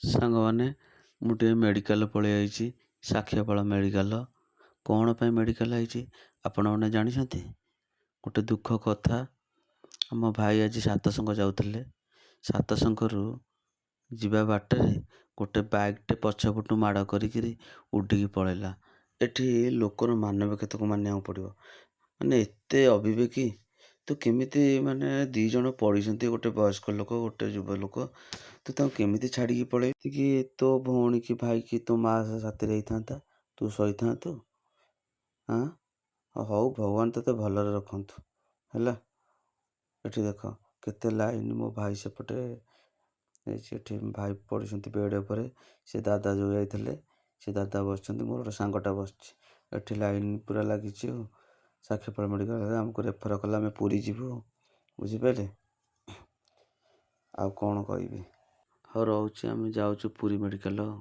ସାଙ୍ଗମାନେ ମୁଁ ଟିକେ ମେଡ଼ିକାଲ ପଳେଇ ଆଇଛି ସାକ୍ଷୀଗୋପାଳ ମେଡ଼ିକାଲ। କ'ଣ ପାଇଁ ମେଡ଼ିକାଲ ଆଇଛି ଆପଣମାନେ ଜାଣିଛନ୍ତି? ଗୋଟେ ଦୁଃଖ କଥା, ଆମ ଭାଇ ଆଜି ସାତସଙ୍ଗ ଯାଉଥିଲେ। ସାତସଙ୍ଗରୁ ଯିବା ବାଟରେ ଗୋଟେ ବାଇକ୍ଟେ ପଛପଟୁ ମାଡ଼ କରିକିରି ଉଡ଼ିକି ପଳେଇଲା। ଏଠି ଲୋକର ମାନବିକତାକୁ ମାନିବାକୁ ପଡ଼ିବ। ମାନେ ଏତେ ଅବିବେକୀ, ତୁ କେମିତି ମାନେ ଦୁଇ ଜଣ ପଡ଼ିଛନ୍ତି, ଗୋଟେ ବୟସ୍କ ଲୋକ ଗୋଟେ ଯୁବ ଲୋକ, ତୁ ତାଙ୍କୁ କେମିତି ଛାଡ଼ିକି ପଳେଇବୁ କି? ତୋ ଭଉଣୀ କି ଭାଇ କି ତୋ ମା ସାଥିରେ ହେଇଥାନ୍ତା, ତୁ ସହିଥାନ୍ତୁ? ହଉ, ଭଗବାନ ତୋତେ ଭଲରେ ରଖନ୍ତୁ ହେଲା। ଏଠି ଦେଖ କେତେ ଲାଇନ୍, ମୋ ଭାଇ ସେପଟେ ଏଠି ଭାଇ ପଡ଼ିଛନ୍ତି ବେଡ଼୍ ଉପରେ। ସେ ଦାଦା ଯେଉଁ ଯାଇଥିଲେ ସେ ଦାଦା ବସିଛନ୍ତି, ମୋର ଗୋଟେ ସାଙ୍ଗଟା ବସିଛି। ଏଠି ଲାଇନ୍ ପୁରା ଲାଗିଛି ଆଉ। ସାକ୍ଷୀଗୋପାଳ ମେଡ଼ିକାଲରେ ଆମକୁ ରେଫର କଲେ, ଆମେ ପୁରୀ ଯିବୁ, ବୁଝିପାରିଲେ? ଆଉ କ'ଣ କହିବି? ହଉ ରହୁଛି, ଆମେ ଯାଉଛୁ ପୁରୀ ମେଡ଼ିକାଲ।